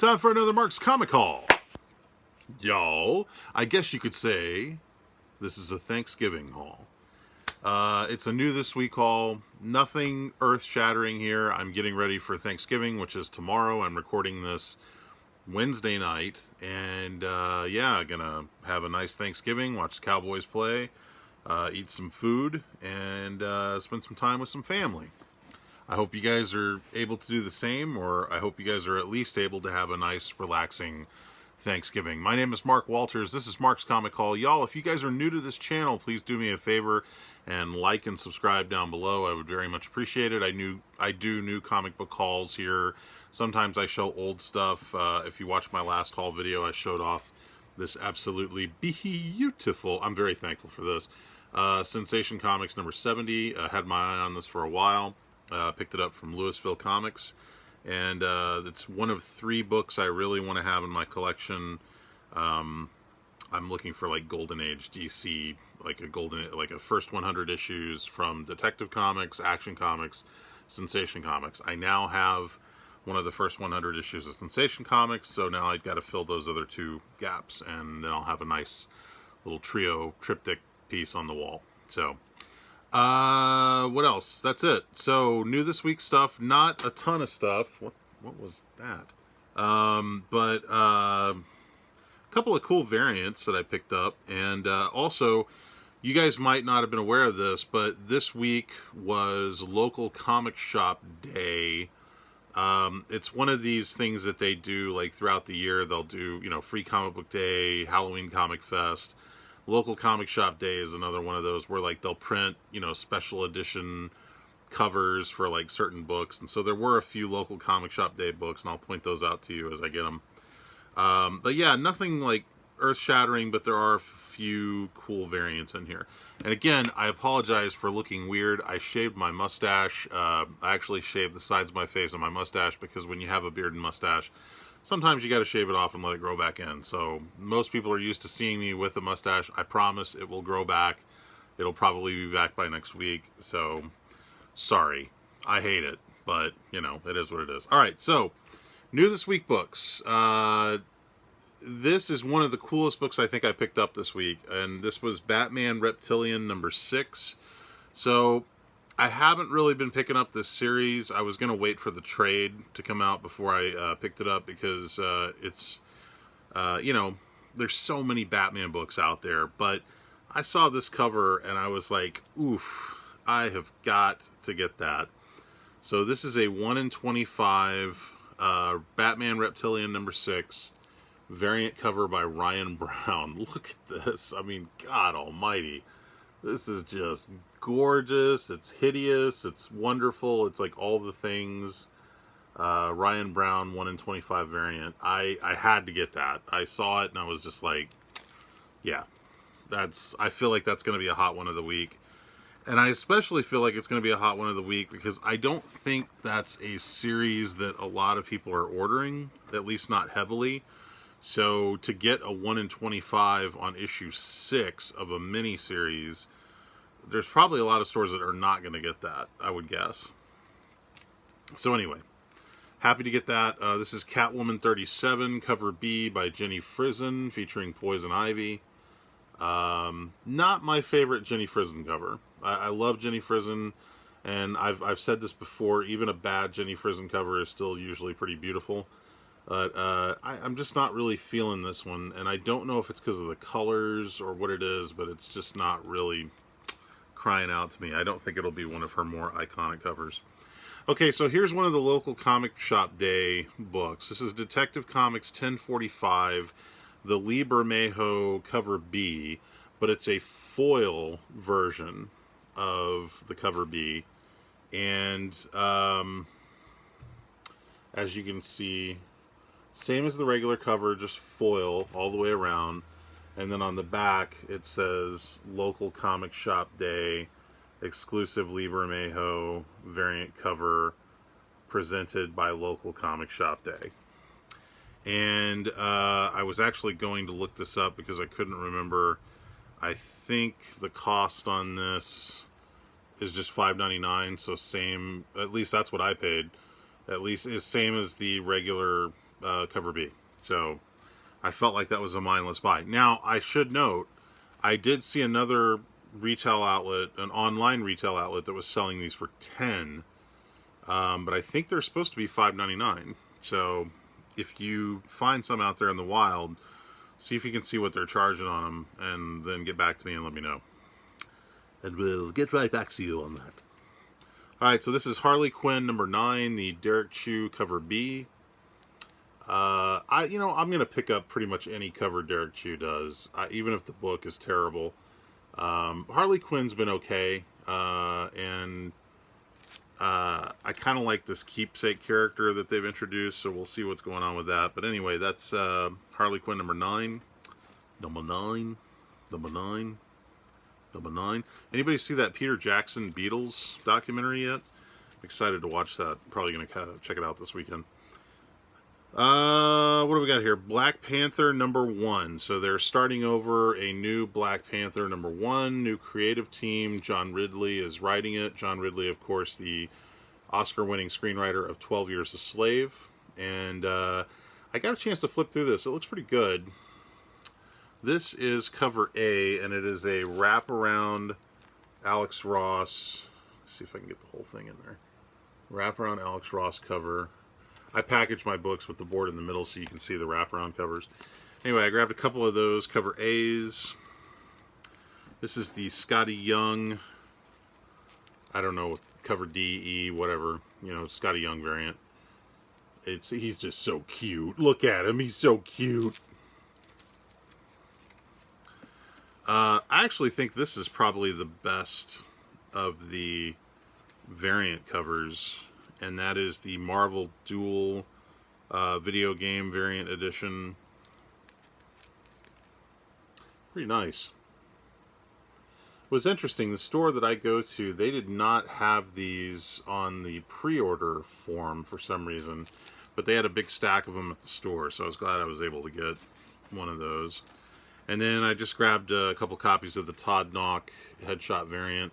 Time for another Mark's Comic Haul. Y'all, I guess you could say this is a Thanksgiving haul. It's a new this week haul. Nothing earth-shattering here. I'm getting ready for Thanksgiving, which is tomorrow. I'm recording this Wednesday night. And yeah, gonna have a nice Thanksgiving, watch the Cowboys play, eat some food, and spend some time with some family. I hope you guys are able to do the same, or I hope you guys are at least able to have a nice, relaxing Thanksgiving. My name is Mark Walters. This is Mark's Comic Haul. Y'all, if you guys are new to this channel, please do me a favor and like and subscribe down below. I would very much appreciate it. I do new comic book hauls here. Sometimes I show old stuff. If you watch my last haul video, I showed off this absolutely beautiful, I'm very thankful for this, Sensation Comics number 70. Had my eye on this for a while. Picked it up from Louisville Comics, and it's one of 3 books I really want to have in my collection. I'm looking for like Golden Age DC, like a first 100 issues from Detective Comics, Action Comics, Sensation Comics. I now have one of the first 100 issues of Sensation Comics, so now I've got to fill those other 2 gaps, and then I'll have a nice little trio triptych piece on the wall. So what else? That's it. So new this week stuff, not a ton of stuff. What was that? But a couple of cool variants that I picked up, and also you guys might not have been aware of this, but this week was local comic shop day. It's one of these things that they do like throughout the year. They'll do, you know, free comic book day, Halloween comic fest. Local Comic Shop Day is another one of those where like they'll print, you know, special edition covers for like certain books. And so there were a few Local Comic Shop Day books, and I'll point those out to you as I get them. But yeah, nothing like earth-shattering, but there are a few cool variants in here. And again, I apologize for looking weird. I shaved my mustache. I actually shaved the sides of my face and my mustache, because when you have a beard and mustache, sometimes you got to shave it off and let it grow back in. So most people are used to seeing me with a mustache. I promise it will grow back. It'll probably be back by next week. So sorry. I hate it. But, you know, it is what it is. All right, so new this week books. This is one of the coolest books I think I picked up this week. And this was Batman Reptilian number 6. So I haven't really been picking up this series. I was going to wait for the trade to come out before I picked it up, because it's, you know, there's so many Batman books out there. But I saw this cover and I was like, oof, I have got to get that. So this is a 1 in 25 Batman Reptilian number 6 variant cover by Ryan Brown. Look at this. I mean, God almighty. This is just gorgeous. It's hideous. It's wonderful. It's like all the things. Ryan Brown 1 in 25 variant. I had to get that. I saw it and I was just like, yeah, I feel like that's going to be a hot one of the week. And I especially feel like it's going to be a hot one of the week because I don't think that's a series that a lot of people are ordering, at least not heavily. So to get a 1 in 25 on issue 6 of a mini series, there's probably a lot of stores that are not going to get that, I would guess. So anyway, happy to get that. This is Catwoman 37, cover B by Jenny Frison, featuring Poison Ivy. Not my favorite Jenny Frison cover. I love Jenny Frison, and I've said this before, even a bad Jenny Frison cover is still usually pretty beautiful. But I'm just not really feeling this one, and I don't know if it's because of the colors or what it is, but it's just not really crying out to me. I don't think it'll be one of her more iconic covers. Okay, so here's one of the local comic shop day books. This is Detective Comics 1045, the Lee Bermejo cover B, but it's a foil version of the cover B. And as you can see, same as the regular cover, just foil all the way around. And then on the back, it says Local Comic Shop Day, exclusive Lee Bermejo variant cover presented by Local Comic Shop Day. And I was actually going to look this up because I couldn't remember. I think the cost on this is just $5.99, so same, at least that's what I paid. At least is same as the regular cover B. So I felt like that was a mindless buy. Now, I should note, I did see another retail outlet, an online retail outlet, that was selling these for $10. But I think they're supposed to be $5.99. So if you find some out there in the wild, see if you can see what they're charging on them, and then get back to me and let me know. And we'll get right back to you on that. Alright, so this is Harley Quinn number 9, the Derek Chew cover B. I'm going to pick up pretty much any cover Derek Chew does, even if the book is terrible. Harley Quinn's been okay, and I kind of like this keepsake character that they've introduced, so we'll see what's going on with that. But anyway, that's Harley Quinn number 9. Number 9. Number 9. Number 9. Anybody see that Peter Jackson Beatles documentary yet? I'm excited to watch that. Probably going to check it out this weekend. What do we got here? Black Panther number 1. So they're starting over a new Black Panther number 1. New creative team. John Ridley is writing it. John Ridley, of course, the Oscar-winning screenwriter of 12 Years a Slave. And I got a chance to flip through this. It looks pretty good. This is cover A, and it is a wraparound Alex Ross. Let's see if I can get the whole thing in there. Wraparound Alex Ross cover. I package my books with the board in the middle so you can see the wraparound covers. Anyway, I grabbed a couple of those cover A's. This is the Scotty Young, I don't know, cover D, E, whatever, Scotty Young variant. He's just so cute. Look at him, he's so cute. I actually think this is probably the best of the variant covers, and that is the Marvel Duel video game variant edition. Pretty nice. It was interesting, the store that I go to, they did not have these on the pre-order form for some reason, but they had a big stack of them at the store, so I was glad I was able to get one of those. And then I just grabbed a couple copies of the Todd Knock headshot variant.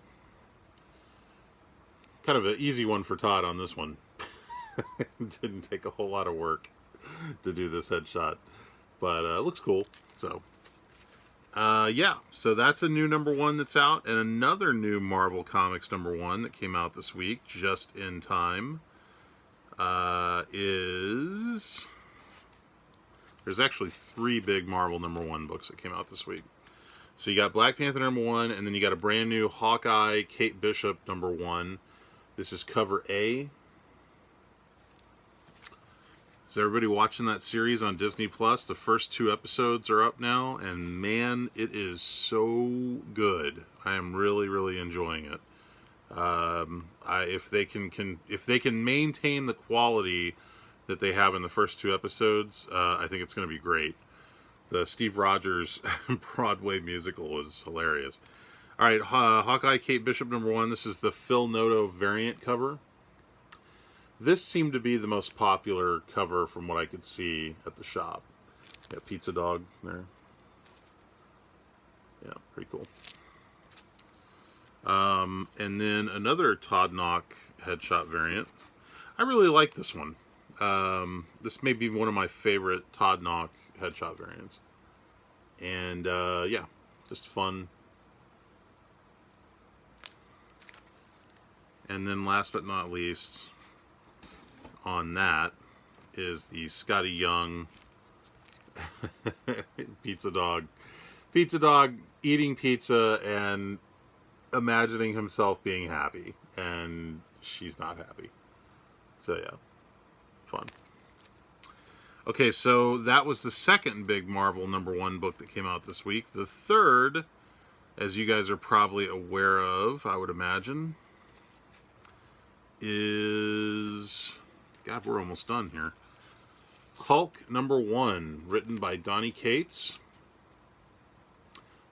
Kind of an easy one for Todd on this one. It didn't take a whole lot of work to do this headshot, but it looks cool. So yeah, so that's a new number 1 that's out, and another new Marvel Comics number 1 that came out this week, just in time, is... There's actually 3 big Marvel number 1 books that came out this week. So you got Black Panther number 1, and then you got a brand new Hawkeye, Kate Bishop number 1. This is cover A. Is everybody watching that series on Disney Plus? The first 2 episodes are up now, and man, it is so good. I am really, really enjoying it. If they can maintain the quality that they have in the first 2 episodes, I think it's going to be great. The Steve Rogers Broadway musical is hilarious. All right, Hawkeye, Kate Bishop number 1. This is the Phil Noto variant cover. This seemed to be the most popular cover from what I could see at the shop. Got Pizza Dog there. Yeah, pretty cool. And then another Todd Knock headshot variant. I really like this one. This may be one of my favorite Todd Knock headshot variants. And yeah, just fun. And then last but not least, on that is the Scotty Young Pizza Dog. Pizza Dog eating pizza and imagining himself being happy, and she's not happy. So yeah, fun. Okay, so that was the second big Marvel number 1 book that came out this week. The third, as you guys are probably aware of, I would imagine, is... God, we're almost done here. Hulk number 1, written by Donny Cates.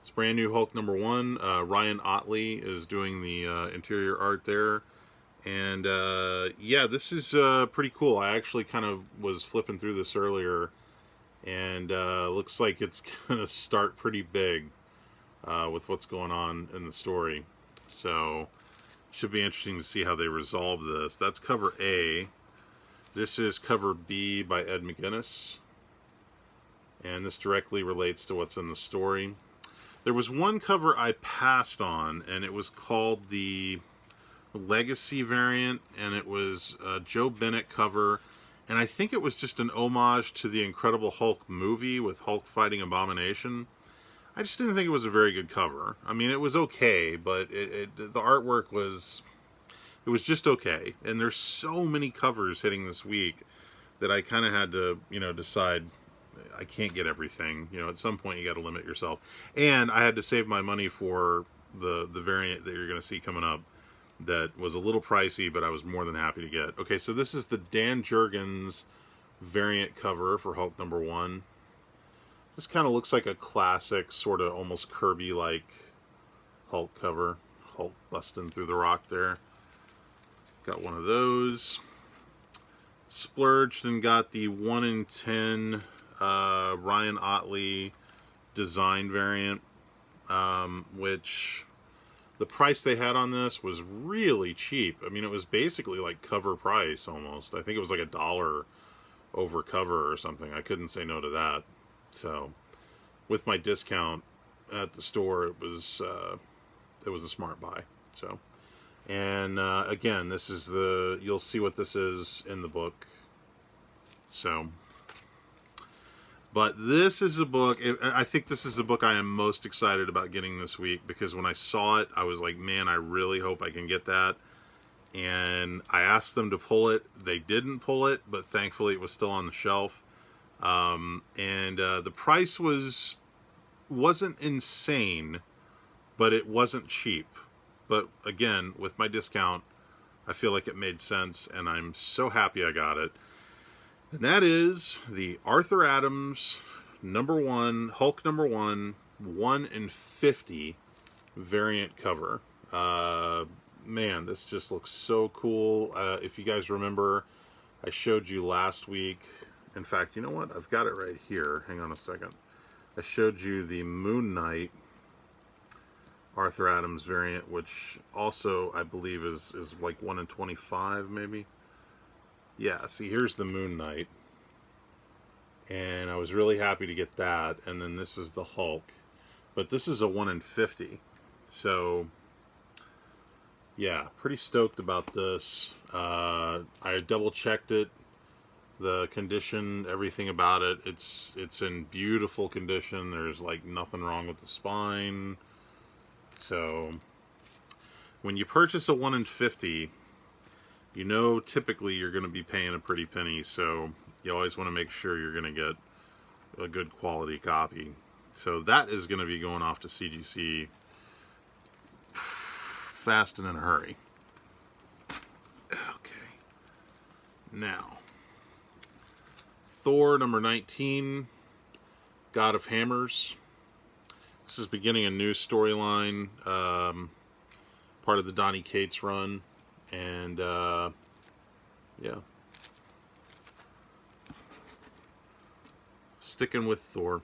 It's brand new Hulk number 1. Ryan Otley is doing the interior art there. And yeah, this is pretty cool. I actually kind of was flipping through this earlier, and looks like it's going to start pretty big with what's going on in the story. So should be interesting to see how they resolve this. That's cover A. This is cover B by Ed Mcginnis, and this directly relates to what's in the story. There was one cover I passed on, and it was called the Legacy variant, and it was a Joe Bennett cover, and I think it was just an homage to the Incredible Hulk movie with Hulk fighting Abomination. I just didn't think it was a very good cover. I mean, it was okay, but the artwork was... it was just okay. And there's so many covers hitting this week that I kind of had to, decide I can't get everything. At some point you got to limit yourself. And I had to save my money for the variant that you're going to see coming up that was a little pricey, but I was more than happy to get. Okay, so this is the Dan Jurgens variant cover for Hulk #1. This kind of looks like a classic, sort of almost Kirby-like Hulk cover. Hulk busting through the rock there. Got one of those. Splurged and got the 1 in 10 Ryan Otley design variant, which the price they had on this was really cheap. I mean, it was basically like cover price almost. I think it was like $1 over cover or something. I couldn't say no to that. So with my discount at the store, it was a smart buy. So, and again, this is you'll see what this is in the book. So, but this is a book, I think this is the book I am most excited about getting this week, because when I saw it, I was like, man, I really hope I can get that. And I asked them to pull it. They didn't pull it, but thankfully it was still on the shelf. The price wasn't insane, but it wasn't cheap. But again, with my discount, I feel like it made sense, and I'm so happy I got it. And that is the Arthur Adams #1, Hulk #1, 1 in 50 variant cover. Man, this just looks so cool. If you guys remember, I showed you last week. In fact, you know what? I've got it right here. Hang on a second. I showed you the Moon Knight Arthur Adams variant, which also I believe is like 1 in 25 maybe. Yeah, see, here's the Moon Knight, and I was really happy to get that. And then this is the Hulk, but this is a 1 in 50, so yeah, pretty stoked about this. I double checked it, the condition, everything about it. It's in beautiful condition. There's like nothing wrong with the spine. So when you purchase a 1 in 50, typically you're going to be paying a pretty penny, so you always want to make sure you're going to get a good quality copy. So that is going to be going off to CGC fast and in a hurry. Okay. Now, Thor #19, God of Hammers. This is beginning a new storyline, part of the Donny Cates run. And, yeah. Sticking with Thor.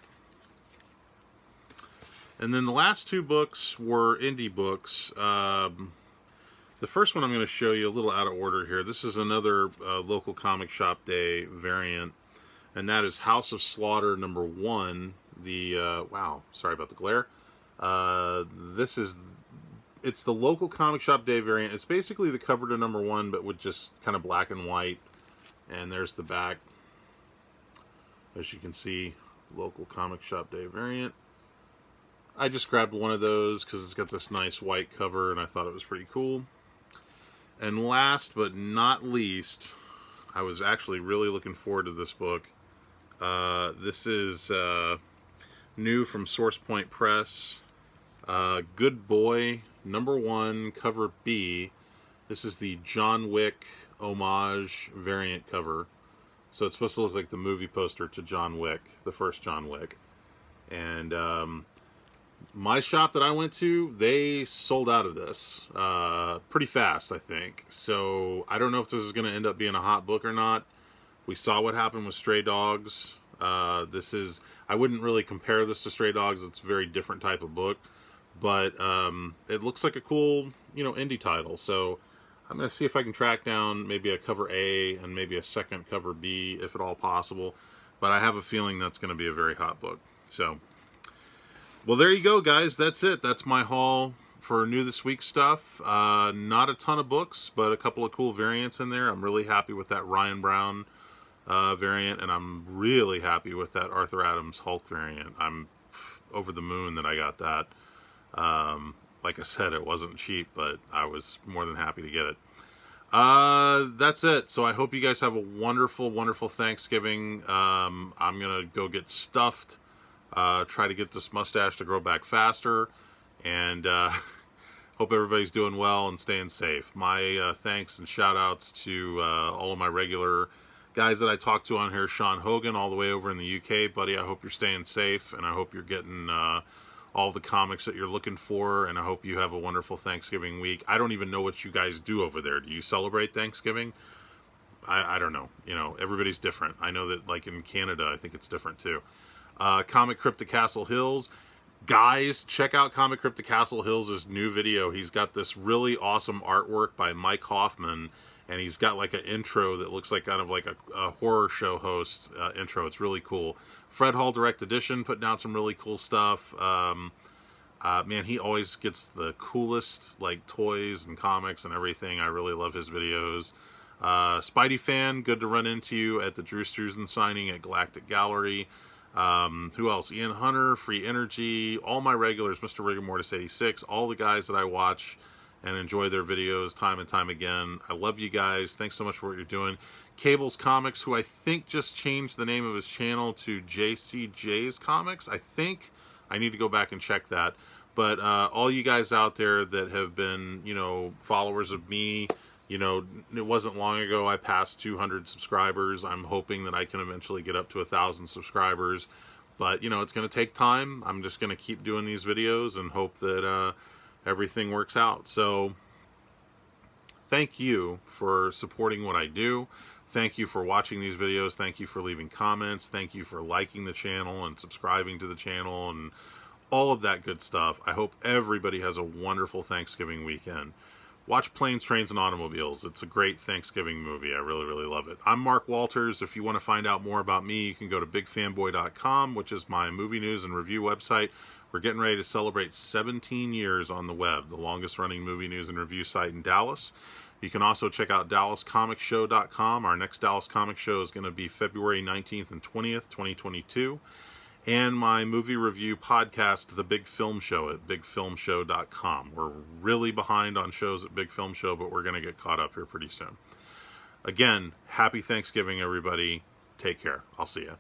And then the last two books were indie books. The first one I'm going to show you a little out of order here. This is another local comic shop day variant. And that is House of Slaughter #1. Wow, sorry about the glare. It's the local comic shop day variant. It's basically the cover to #1, but with just kind of black and white. And there's the back. As you can see, local comic shop day variant. I just grabbed one of those because it's got this nice white cover, and I thought it was pretty cool. And last but not least, I was actually really looking forward to this book. This is new from Source Point Press. Good Boy #1, cover B. This is the John Wick homage variant cover. So it's supposed to look like the movie poster to John Wick, the first John Wick. And my shop that I went to, they sold out of this pretty fast, I think. So I don't know if this is going to end up being a hot book or not. We saw what happened with Stray Dogs. I wouldn't really compare this to Stray Dogs. It's a very different type of book. But it looks like a cool, indie title. So I'm going to see if I can track down maybe a cover A and maybe a second cover B, if at all possible. But I have a feeling that's going to be a very hot book. So, well, there you go, guys. That's it. That's my haul for new this week stuff. Not a ton of books, but a couple of cool variants in there. I'm really happy with that Ryan Brown variant, and I'm really happy with that Arthur Adams Hulk variant. I'm over the moon that I got that. Like I said, it wasn't cheap, but I was more than happy to get it. That's it. So I hope you guys have a wonderful, wonderful Thanksgiving. I'm going to go get stuffed, try to get this mustache to grow back faster, and hope everybody's doing well and staying safe. My thanks and shout outs to all of my regular guys that I talk to on here. Sean Hogan, all the way over in the UK. Buddy, I hope you're staying safe, and I hope you're getting all the comics that you're looking for, and I hope you have a wonderful Thanksgiving week. I don't even know what you guys do over there. Do you celebrate Thanksgiving? I don't know. You know, everybody's different. I know that, like, in Canada, I think it's different too. Comic Cryptic Castle Hills. Guys, check out Comic Cryptic Castle Hills' new video. He's got this really awesome artwork by Mike Hoffman, and he's got like an intro that looks like kind of like a horror show host intro. It's really cool. Fred Hall Direct Edition putting out some really cool stuff. Man, he always gets the coolest like toys and comics and everything. I really love his videos. Spidey fan, good to run into you at the Drew Struzan signing at Galactic Gallery. Who else? Ian Hunter, Free Energy, all my regulars, Mr. Rigor Mortis 86, all the guys that I watch and enjoy their videos time and time again. I love you guys. Thanks so much for what you're doing. Cables Comics, who I think just changed the name of his channel to JCJ's Comics. I think I need to go back and check that. But all you guys out there that have been, you know, followers of me, you know, it wasn't long ago I passed 200 subscribers. I'm hoping that I can eventually get up to 1,000 subscribers. But, you know, it's going to take time. I'm just going to keep doing these videos and hope that everything works out. So thank you for supporting what I do. Thank you for watching these videos. Thank you for leaving comments. Thank you for liking the channel and subscribing to the channel and all of that good stuff. I hope everybody has a wonderful Thanksgiving weekend. Watch Planes, Trains, and Automobiles. It's a great Thanksgiving movie. I really, really love it. I'm Mark Walters. If you want to find out more about me, you can go to bigfanboy.com, which is my movie news and review website. We're getting ready to celebrate 17 years on the web, the longest running movie news and review site in Dallas. You can also check out DallasComicShow.com. Our next Dallas Comic Show is going to be February 19th and 20th, 2022. And my movie review podcast, The Big Film Show, at BigFilmShow.com. We're really behind on shows at Big Film Show, but we're going to get caught up here pretty soon. Again, happy Thanksgiving, everybody. Take care. I'll see you.